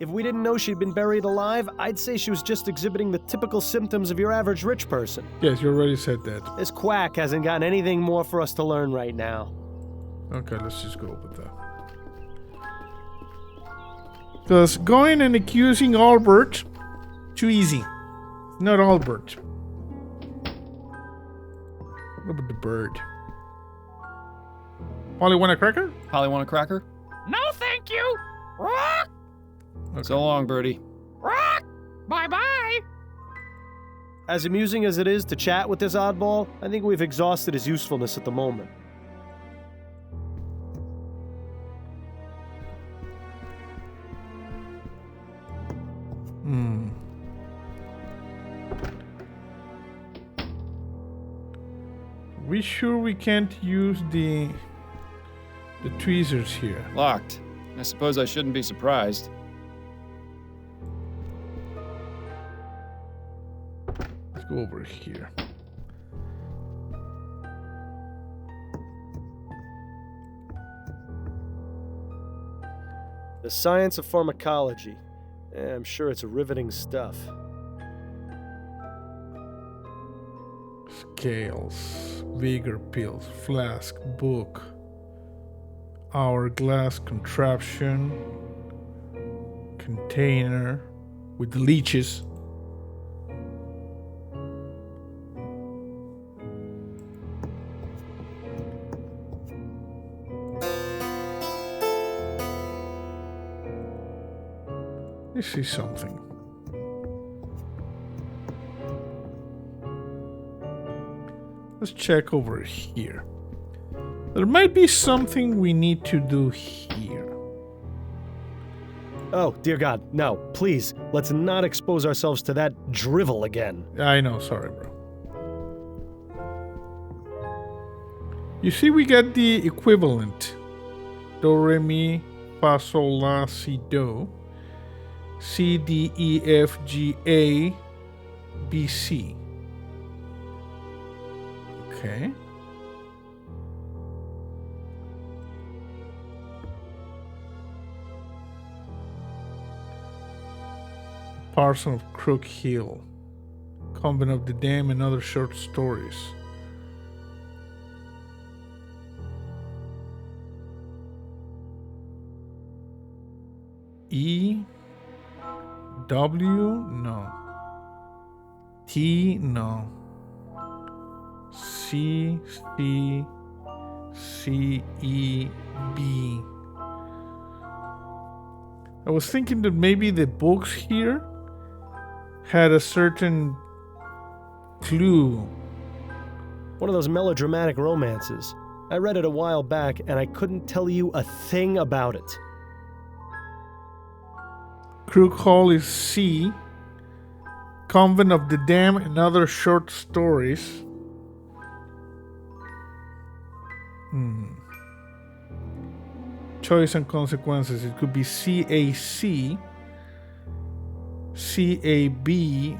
If we didn't know she'd been buried alive, I'd say she was just exhibiting the typical symptoms of your average rich person. Yes, you already said that. This quack hasn't got anything more for us to learn right now. Okay, let's just go with that. Because going and accusing Albert, too easy. Not Albert. What about the bird? Polly, want a cracker? Polly, want a cracker? No, thank you. Rock. Okay. So long, Birdie. Rock. Bye-bye. As amusing as it is to chat with this oddball, I think we've exhausted his usefulness at the moment. We sure we can't use the tweezers here? Locked. I suppose I shouldn't be surprised. Let's go over here. The science of pharmacology. I'm sure it's riveting stuff. Scales, vigor pills, flask, book, hourglass contraption, container with leeches. Let me see something. Let's check over here. There might be something we need to do here. Oh, dear God, no, please, let's not expose ourselves to that drivel again. I know, sorry, bro. You see, we got the equivalent. Do, re, mi, fa, sol, la, si, do. C, D, E, F, G, A, B, C. Okay. Parson of Crook Hill. Convent of the Dam and other short stories. E, W, no. T, no. C, C, C, E, B. I was thinking that maybe the books here had a certain clue. One of those melodramatic romances. I read it a while back, and I couldn't tell you a thing about it. Crook Hall is C. Convent of the Dam and other short stories. Choice and consequences. It could be CAC. CAB.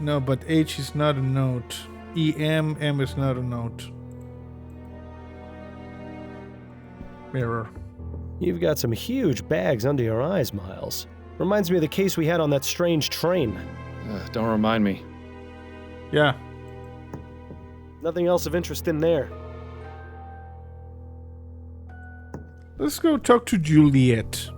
No, but H is not a note. EM. M is not a note. Mirror. You've got some huge bags under your eyes, Miles. Reminds me of the case we had on that strange train. Don't remind me. Yeah. Nothing else of interest in there. Let's go talk to Juliet.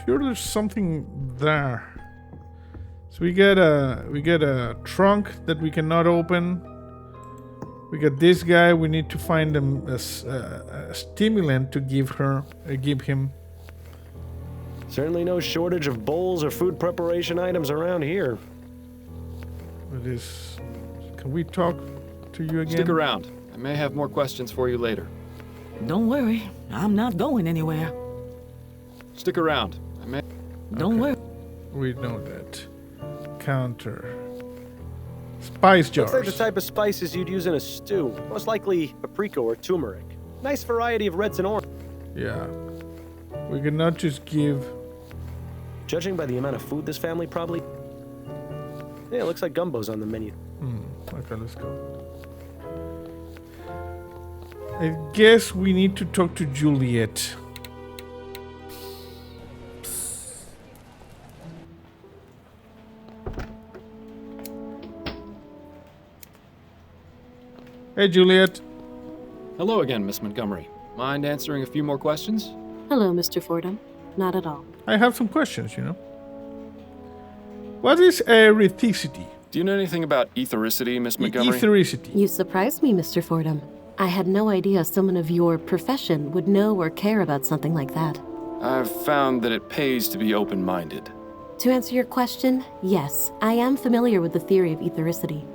Sure, there's something there. So we get a trunk that we cannot open. We got this guy. We need to find him a stimulant to give him. Certainly no shortage of bowls or food preparation items around here. It is. Can we talk to you again? Stick around. I may have more questions for you later. Don't worry, I'm not going anywhere. Stick around. Don't worry. We know that. Counter. Spice jars. Looks like the type of spices you'd use in a stew. Most likely paprika or turmeric. Nice variety of reds and orange. Yeah. We cannot just give. Judging by the amount of food this family probably... Yeah, it looks like gumbo's on the menu. Okay, let's go. I guess we need to talk to Juliet. Hey, Juliet. Hello again, Miss Montgomery. Mind answering a few more questions? Hello, Mr. Fordham. Not at all. I have some questions, you know. What is erythicity? Do you know anything about ethericity, Miss Montgomery? Ethericity. You surprised me, Mr. Fordham. I had no idea someone of your profession would know or care about something like that. I've found that it pays to be open-minded. To answer your question, yes, I am familiar with the theory of ethericity.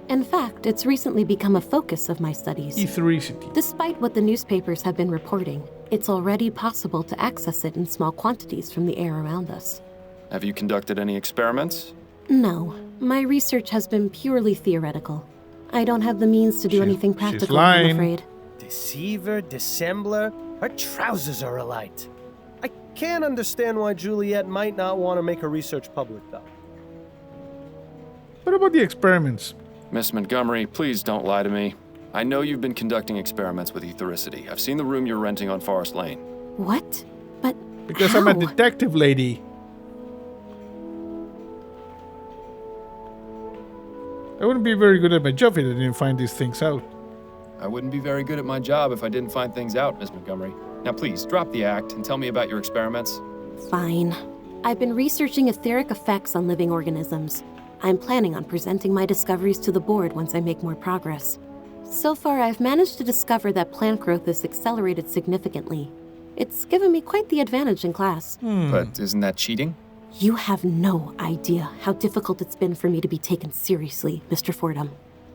In fact, it's recently become a focus of my studies. Ethericity. Despite what the newspapers have been reporting, it's already possible to access it in small quantities from the air around us. Have you conducted any experiments? No, my research has been purely theoretical. I don't have the means to do anything she's practical, lying. I'm afraid. Deceiver, dissembler, her trousers are alight. I can't understand why Juliet might not want to make her research public, though. What about the experiments? Miss Montgomery, please don't lie to me. I know you've been conducting experiments with ethericity. I've seen the room you're renting on Forest Lane. What? But Because how? I'm a detective lady. I wouldn't be very good at my job if I didn't find these things out. I wouldn't be very good at my job if I didn't find things out, Miss Montgomery. Now please, drop the act and tell me about your experiments. Fine. I've been researching etheric effects on living organisms. I'm planning on presenting my discoveries to the board once I make more progress. So far, I've managed to discover that plant growth is accelerated significantly. It's given me quite the advantage in class. But isn't that cheating? You have no idea how difficult it's been for me to be taken seriously, Mr. Fordham.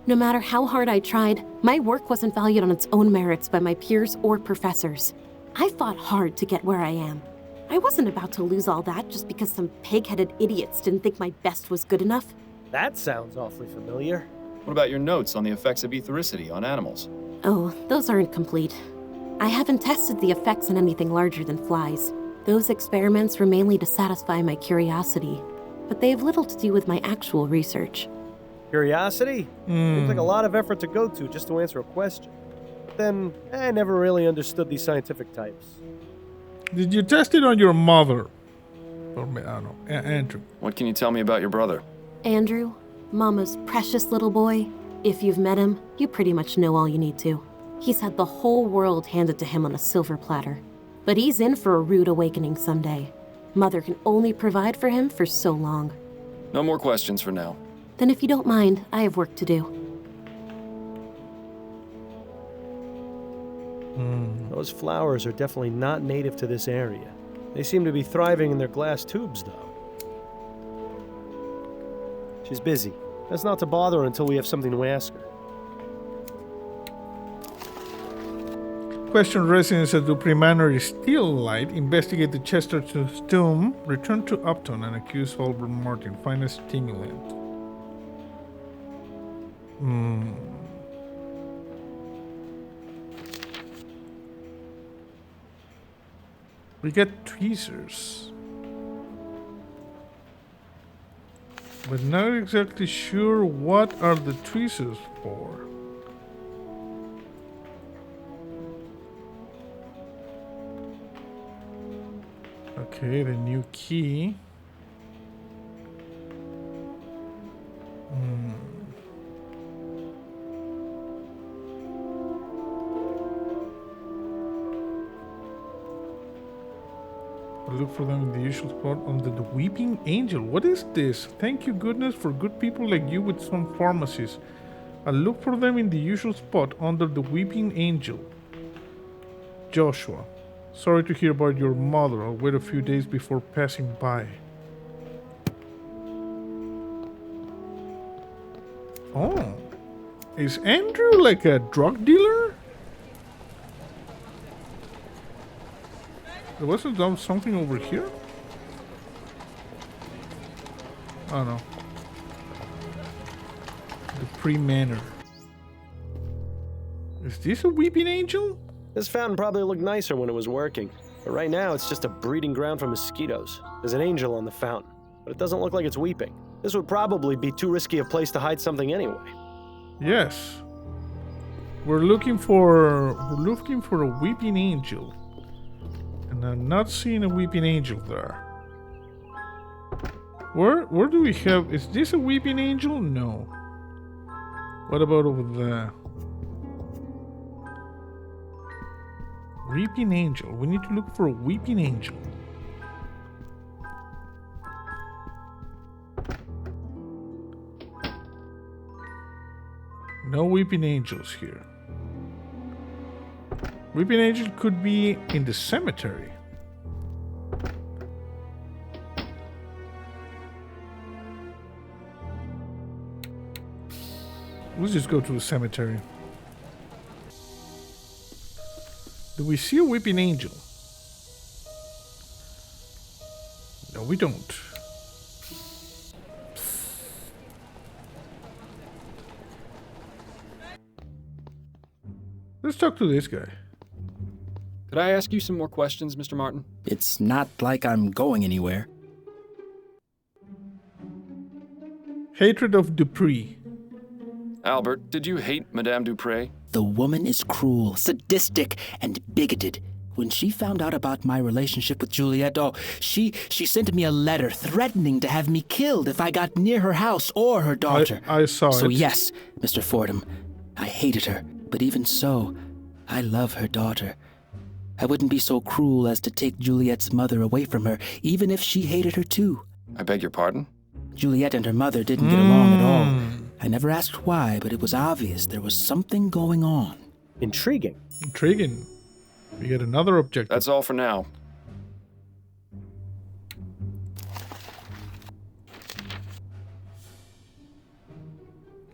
No matter how hard I tried, my work wasn't valued on its own merits by my peers or professors. I fought hard to get where I am. I wasn't about to lose all that just because some pig-headed idiots didn't think my best was good enough. That sounds awfully familiar. What about your notes on the effects of ethericity on animals? Oh, those aren't complete. I haven't tested the effects on anything larger than flies. Those experiments were mainly to satisfy my curiosity, but they have little to do with my actual research. Curiosity? Seems like a lot of effort to go to just to answer a question. But then, I never really understood these scientific types. Did you test it on your mother? Or, I don't know, Andrew. What can you tell me about your brother? Andrew, Mama's precious little boy. If you've met him, you pretty much know all you need to. He's had the whole world handed to him on a silver platter. But he's in for a rude awakening someday. Mother can only provide for him for so long. No more questions for now. Then if you don't mind, I have work to do. Those flowers are definitely not native to this area. They seem to be thriving in their glass tubes, though. She's busy. Best not to bother her until we have something to ask her. Question residents at Dupree Manor is still light. Investigate the Chesterton's tomb. Return to Upton and accuse Albert Martin. Find a stimulant. We get tweezers. But not exactly sure what are the tweezers for. Okay, the new key. Look for them in the usual spot under the Weeping Angel. What is this? Thank you, goodness, for good people like you with some pharmacies. I'll look for them in the usual spot under the Weeping Angel. Joshua. Sorry to hear about your mother. I'll wait a few days before passing by. Oh. Is Andrew like a drug dealer? There wasn't something over here? Oh no. The pre-manor. Is this a weeping angel? This fountain probably looked nicer when it was working, but right now it's just a breeding ground for mosquitoes. There's an angel on the fountain, but it doesn't look like it's weeping. This would probably be too risky a place to hide something anyway. Yes. We're looking for a weeping angel. And I'm not seeing a weeping angel there. Where do we have... Is this a weeping angel? No. What about over there? Weeping angel. We need to look for a weeping angel. No weeping angels here. Weeping angel could be in the cemetery. Let's just go to the cemetery. Do we see a weeping angel? No, we don't. Let's talk to this guy. Could I ask you some more questions, Mr. Martin? It's not like I'm going anywhere. Hatred of Dupree. Albert, did you hate Madame Dupre? The woman is cruel, sadistic, and bigoted. When she found out about my relationship with Juliet, she sent me a letter threatening to have me killed if I got near her house or her daughter. I saw it. So yes, Mr. Fordham, I hated her. But even so, I love her daughter. I wouldn't be so cruel as to take Juliet's mother away from her, even if she hated her too. I beg your pardon? Juliet and her mother didn't get along at all. I never asked why, but it was obvious there was something going on. Intriguing. Intriguing. We get another objective. That's all for now.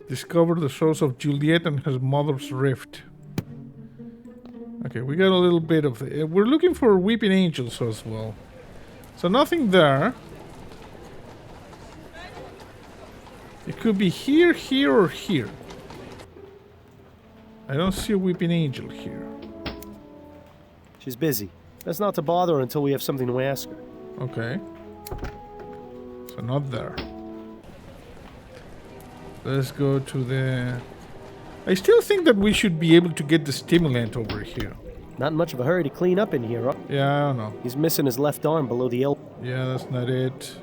Discover the source of Juliet and her mother's rift. Okay, we got a little bit of it. We're looking for weeping angels as well. So nothing there. It could be here, here, or here. I don't see a weeping angel here. She's busy. Best not to bother her until we have something to ask her. Okay. So not there. Let's go to the... I still think that we should be able to get the stimulant over here. Not in much of a hurry to clean up in here, huh? Yeah, I don't know. He's missing his left arm below the elbow. Yeah, that's not it.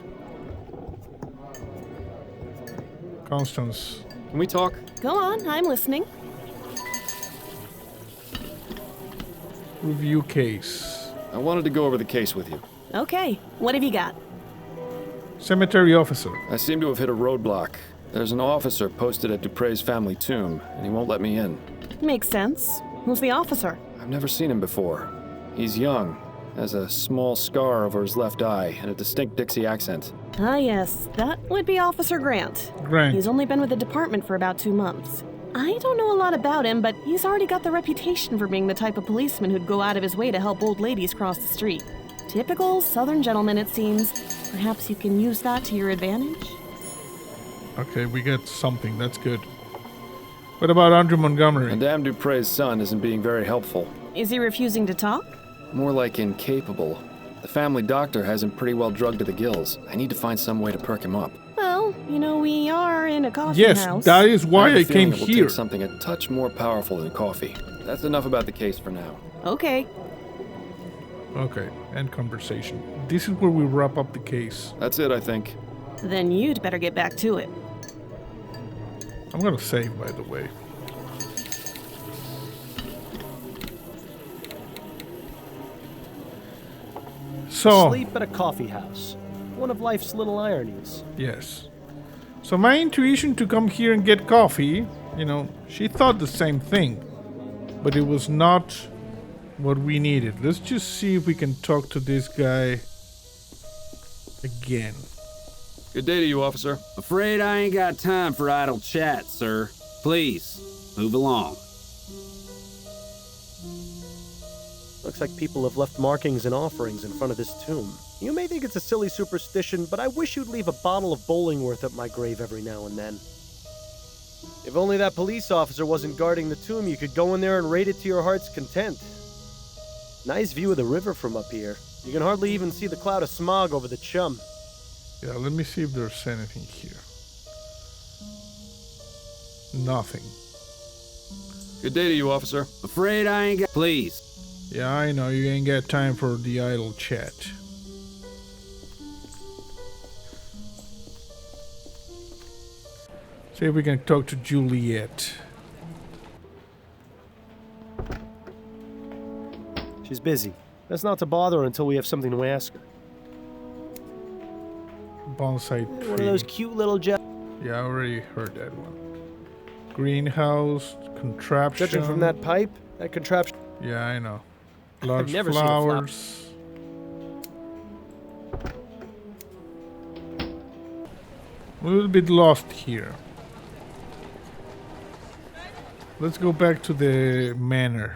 Constance. Can we talk? Go on, I'm listening. Review case. I wanted to go over the case with you. Okay, what have you got? Cemetery officer. I seem to have hit a roadblock. There's an officer posted at Dupre's family tomb, and he won't let me in. Makes sense. Who's the officer? I've never seen him before. He's young, has a small scar over his left eye, and a distinct Dixie accent. Ah, yes, that would be Officer Grant. Grant. He's only been with the department for about 2 months. I don't know a lot about him, but he's already got the reputation for being the type of policeman who'd go out of his way to help old ladies cross the street. Typical Southern gentleman, it seems. Perhaps you can use that to your advantage? Okay, we get something. That's good. What about Andrew Montgomery? Madame Dupre's son isn't being very helpful. Is he refusing to talk? More like incapable. The family doctor has him pretty well drugged to the gills. I need to find some way to perk him up. Well, you know, we are in a coffee Yes, house. that is why have a I feeling came it will here. take something a touch more powerful than coffee. That's enough about the case for now. Okay. Okay, end conversation. This is where we wrap up the case. That's it, I think. Then you'd better get back to it. I'm gonna save, by the way. So, Sleep at a coffee house. One of life's little ironies. yes. So my intuition to come here and get coffee, you know, she thought the same thing. But it was not what we needed. Let's just see if we can talk to this guy again. Good day to you, officer. Afraid I ain't got time for idle chat, sir. Please, move along. Looks like people have left markings and offerings in front of this tomb. You may think it's a silly superstition, but I wish you'd leave a bottle of Bollingworth at my grave every now and then. If only that police officer wasn't guarding the tomb, you could go in there and raid it to your heart's content. Nice view of the river from up here. You can hardly even see the cloud of smog over the chum. Yeah, let me see if there's anything here. Nothing. Good day to you, officer. Afraid I ain't got. Please. Yeah, I know, you ain't got time for the idle chat. See if we can talk to Juliet. She's busy. That's not to bother her until we have something to ask her. Bonsai tree. One of those cute little Yeah, I already heard that one. Greenhouse, contraption. Judging from that pipe, that contraption. Yeah, I know. Large never seen a flower. flowers. A little bit lost here. Let's go back to the manor.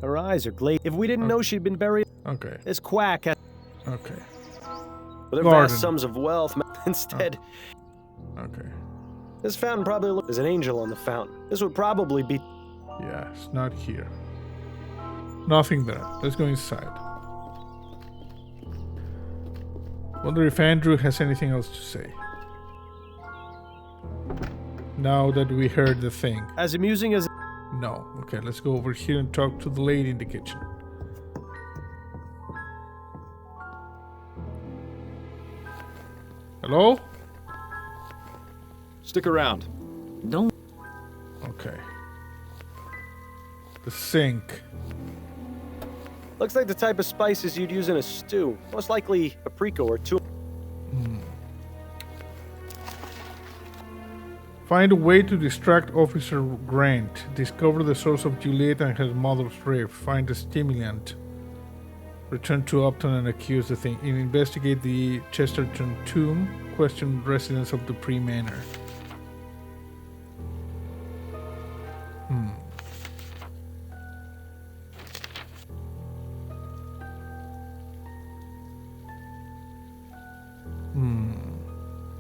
Her eyes are glazed. If we didn't know she'd been buried, Okay. this quack has Okay. with her Garden. vast sums of wealth. Instead, Okay. this fountain probably looks. There's an angel on the fountain. This would probably be. Yeah, it's not here. Nothing there. Let's go inside. Wonder if Andrew has anything else to say. Now that we heard the thing. As amusing as. No. Okay, let's go over here and talk to the lady in the kitchen. Hello? Stick around. Don't. Okay. The sink. Looks like the type of spices you'd use in a stew. Most likely paprika or two. Find a way to distract Officer Grant. Discover the source of Juliet and her mother's rape. Find a stimulant. Return to Upton and accuse the thing. And investigate the Chesterton tomb. Question residents of Dupree Manor.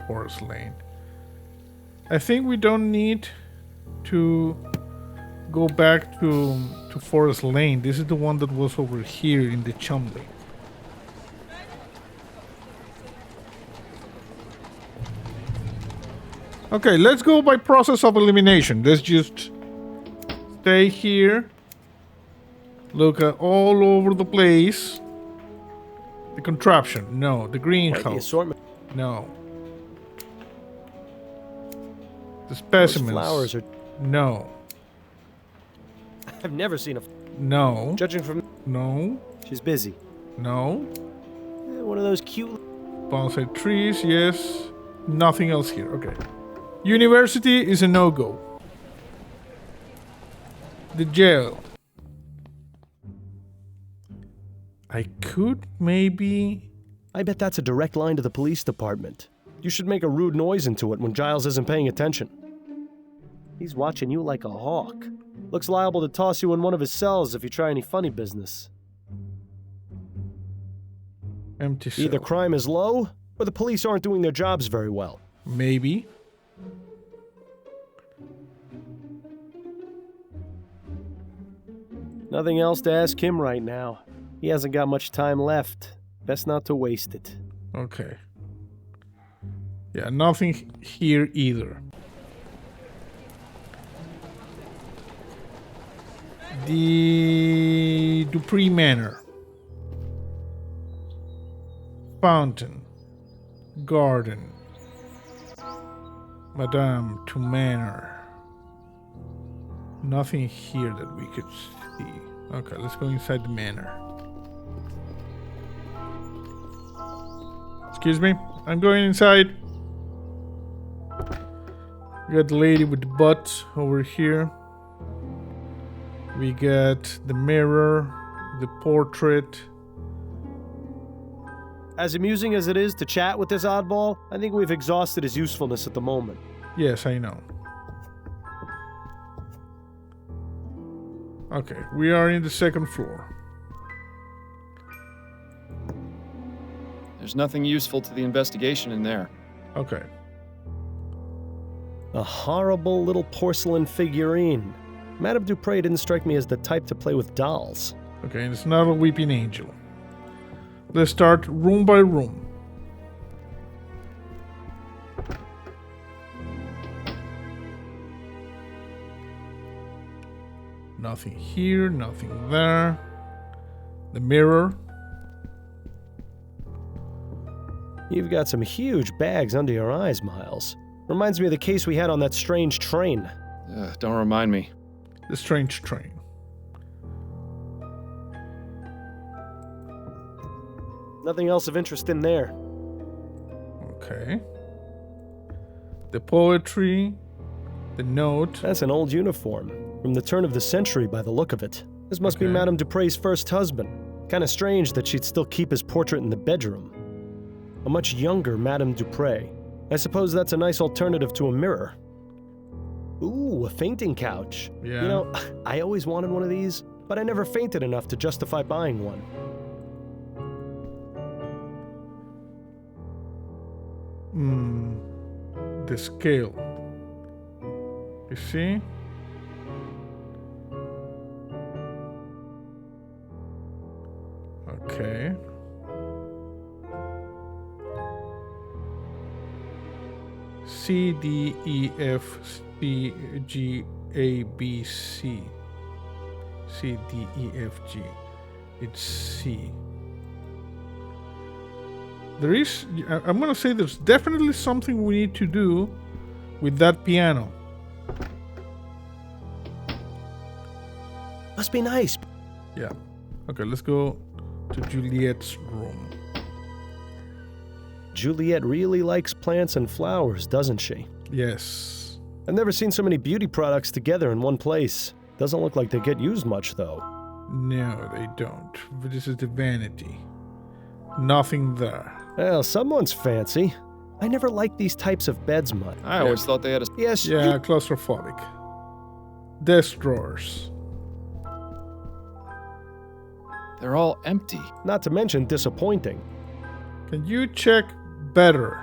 Forest Lane. I think we don't need to go back to Forest Lane. This is the one that was over here in the Chumley. Okay, let's go by process of elimination. Let's just stay here. Look at all over the place. The contraption. No. The Like the greenhouse. assortment. No. The Those specimens. flowers are. No. I've never seen a. No. Judging from. No. She's busy. No. One of those cute. Bonsai trees, yes. Nothing else here. Okay. University is a no-go. The jail. I could maybe... I bet that's a direct line to the police department. You should make a rude noise into it when Giles isn't paying attention. He's watching you like a hawk. Looks liable to toss you in one of his cells if you try any funny business. Empty cell. Either crime is low, or the police aren't doing their jobs very well. Maybe. Nothing else to ask him right now. He hasn't got much time left. Best not to waste it. Okay. Yeah, nothing here either. The Dupree Manor. Fountain. Garden. Madame to Manor. Nothing here that we could see. Okay, let's go inside the manor. Excuse me, I'm going inside. We got the lady with the butt over here. We got the mirror, the portrait. As amusing as it is to chat with this oddball, I think we've exhausted his usefulness at the moment. Yes, I know. Okay, we are in the second floor. There's nothing useful to the investigation in there. Okay. A horrible little porcelain figurine. Madame Dupre didn't strike me as the type to play with dolls. Okay, and it's not a weeping angel. Let's start room by room. Nothing here, nothing there. The mirror. You've got some huge bags under your eyes, Miles. Reminds me of the case we had on that strange train. Don't remind me. The strange train. Nothing else of interest in there. Okay. The poetry. The note. That's an old uniform, from the turn of the century by the look of it. This must be Madame Dupre's first husband. Kinda strange that she'd still keep his portrait in the bedroom. A much younger Madame Dupre. I suppose that's a nice alternative to a mirror. Ooh, a fainting couch. Yeah. You know, I always wanted one of these, but I never fainted enough to justify buying one. The scale. You see? Okay. C, D, E, F, C, G, A, B, C. C, D, E, F, G. It's C. There is, I'm gonna say there's definitely something we need to do with that piano. Must be nice. Yeah. Okay, let's go to Juliet's room. Juliet really likes plants and flowers, doesn't she? Yes. I've never seen so many beauty products together in one place. Doesn't look like they get used much, though. No, they don't. But this is the vanity. Nothing there. Well, someone's fancy. I never liked these types of beds much. I always thought they had a... Yes, Yeah, claustrophobic. Desk drawers. They're all empty. Not to mention disappointing. Can you check better?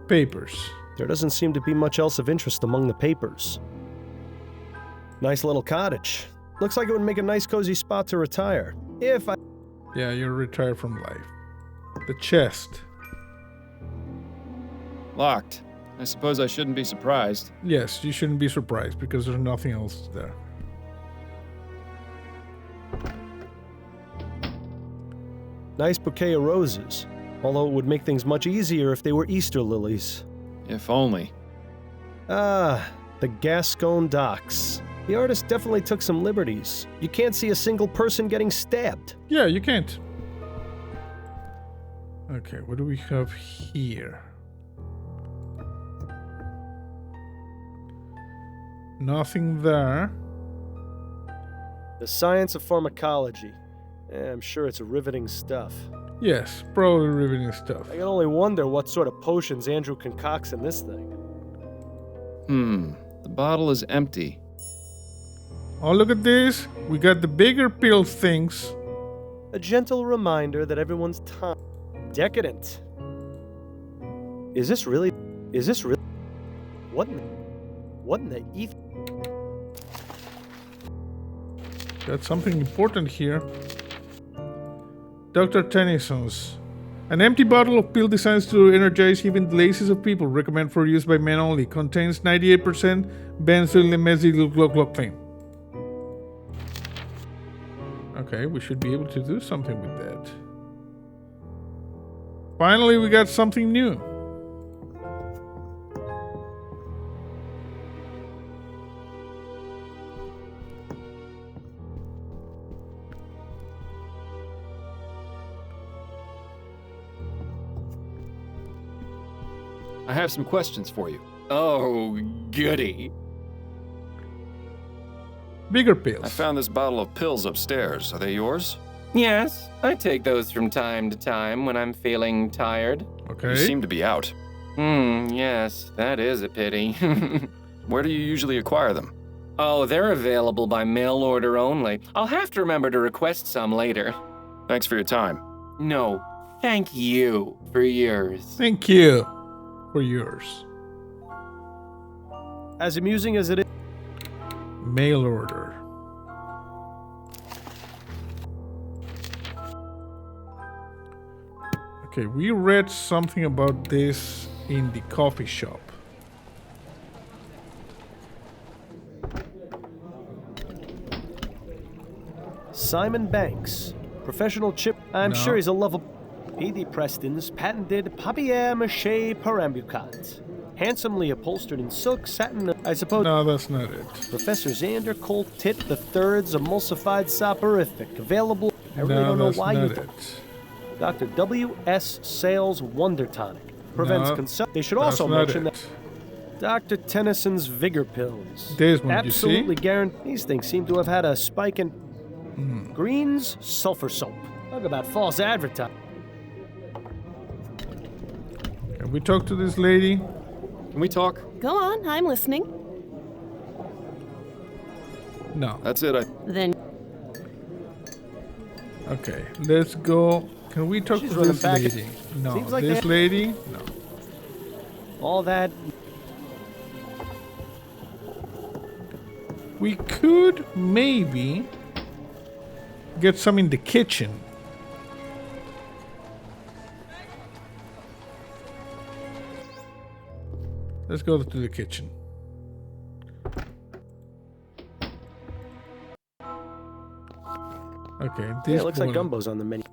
Papers. There doesn't seem to be much else of interest among the papers. Nice little cottage. Looks like it would make a nice cozy spot to retire. If I... Yeah, you're retired from life. The chest. Locked. I suppose I shouldn't be surprised. Yes, you shouldn't be surprised because there's nothing else there. Nice bouquet of roses. Although it would make things much easier if they were Easter lilies. If only. Ah, the Gascon docks. The artist definitely took some liberties. You can't see a single person getting stabbed. Yeah, you can't. Okay, what do we have here? Nothing there. The science of pharmacology. I'm sure it's riveting stuff. Yes, probably riveting stuff. I can only wonder what sort of potions Andrew concocts in this thing. The bottle is empty. Oh, look at this. We got the bigger pill things. A gentle reminder that everyone's time... Decadent. Is this really... What in the ether? Got something important here. Dr. Tennyson's. An empty bottle of pill designed to energize even the laziest of people. Recommend for use by men only. Contains 98% benzodiazepine. Okay, we should be able to do something with that. Finally, we got something new. I have some questions for you. Oh, goody. Bigger pills. I found this bottle of pills upstairs. Are they yours? Yes, I take those from time to time when I'm feeling tired. Okay. You seem to be out. Yes, that is a pity. Where do you usually acquire them? Oh, they're available by mail order only. I'll have to remember to request some later. Thanks for your time. No, thank you for yours. Thank you for yours. As amusing as it is... Mail order. Okay, we read something about this in the coffee shop. Simon Banks, professional chip. I'm No. sure he's a lovable. P.D. Preston's patented papier-mâché perambulat. Handsomely upholstered in silk satin, I suppose. No, that's not it. Professor Xander Colt Tit III's emulsified soporific. Available. I really No, don't know that's why not you. it. Dr. W.S. Sales Wonder Tonic. Prevents No, consumption. They should That's also not mention it. that Dr. Tennyson's Vigor Pills. This one, you Absolutely see? guaranteed. These things seem to have had a spike in Green's sulfur soap. Talk about false advertising. Can we talk to this lady? Can we talk? Go on, I'm listening. No. That's it. Then Okay, let's go. Can we talk She's to running this back. lady? No. Seems like This they- lady? No. All that. We could maybe get some in the kitchen. Let's go to the kitchen. Okay, this Yeah, it looks like one. gumbo's on the menu.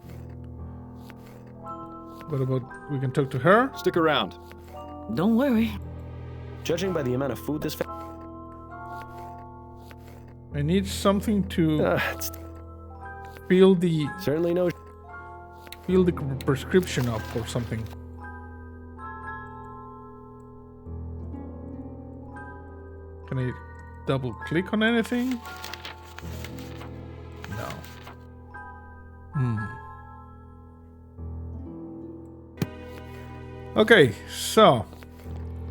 What about we can talk to her? Stick around. Don't worry. Judging by the amount of food this. I need something to It's fill the certainly no. prescription up or something. Can I double click on anything? No. Okay, so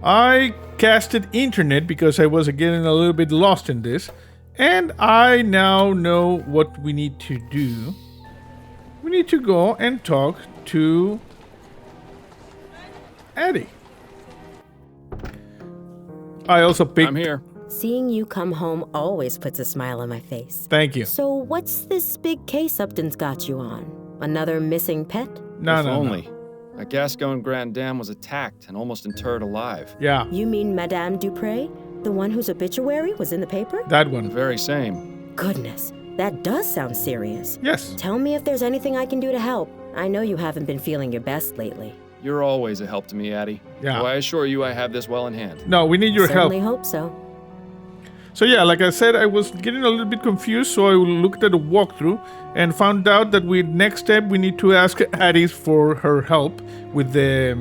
I casted internet because I was getting a little bit lost in this, and I now know what we need to do. We need to go and talk to Eddie. I also picked. I'm here. Seeing you come home always puts a smile on my face. Thank you. So what's this big case Upton's got you on? Another missing pet? No, If no, only. no. A Gascon Grand Dame was attacked and almost interred alive. Yeah, You mean Madame Dupre? The one whose obituary was in the paper? that The one. very same. Goodness, that does sound serious. Yes. Tell me if there's anything I can do to help. I know you haven't been feeling your best lately. You're always a help to me, Addie. Yeah. Though I assure you I have this well in hand. No, we need your help. Certainly hope so. So yeah, like I said, I was getting a little bit confused, so I looked at a walkthrough and found out that next step we need to ask Addie for her help with the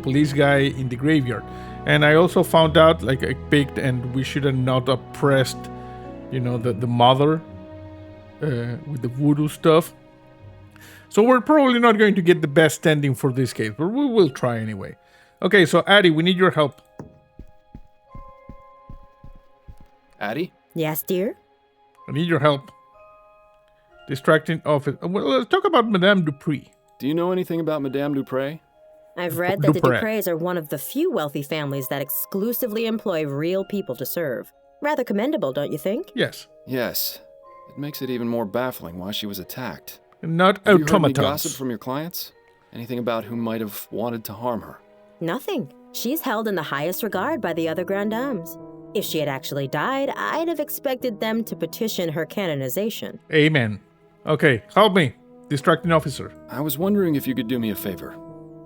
police guy in the graveyard. And I also found out, like I picked, and we should have not oppressed, the mother with the voodoo stuff. So we're probably not going to get the best ending for this case, but we will try anyway. Okay, so Addie, we need your help. Addie? Yes, dear? I need your help. Distracting office. Well, let's talk about Madame Dupree. Do you know anything about Madame Dupre? I've read that the Dupre. Dupres are one of the few wealthy families that exclusively employ real people to serve. Rather commendable, don't you think? Yes. Yes. It makes it even more baffling why she was attacked. Not Have you heard any gossip automatons. from your clients? Anything about who might have wanted to harm her? Nothing. She's held in the highest regard by the other Grand Dames. If she had actually died, I'd have expected them to petition her canonization. Amen. Okay, help me. Distracting officer. I was wondering if you could do me a favor.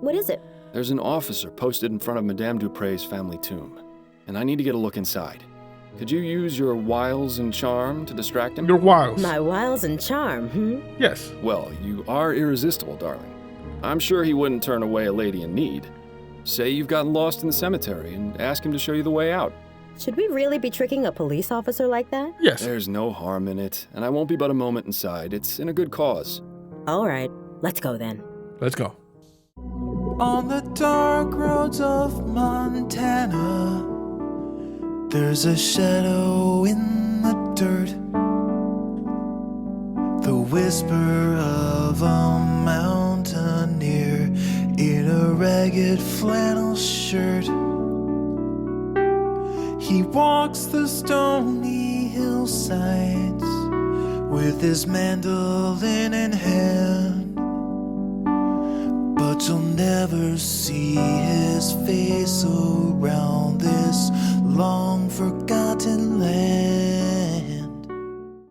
What is it? There's an officer posted in front of Madame Dupre's family tomb, and I need to get a look inside. Could you use your wiles and charm to distract him? Your wiles. My wiles and charm, Yes. Well, you are irresistible, darling. I'm sure he wouldn't turn away a lady in need. Say you've gotten lost in the cemetery and ask him to show you the way out. Should we really be tricking a police officer like that? Yes. There's no harm in it, and I won't be but a moment inside. It's in a good cause. All right, let's go then. Let's go. On the dark roads of Montana, there's a shadow in the dirt. The whisper of a mountaineer in a ragged flannel shirt. He walks the stony hillsides with his mandolin in hand, but you'll never see his face around this long forgotten land.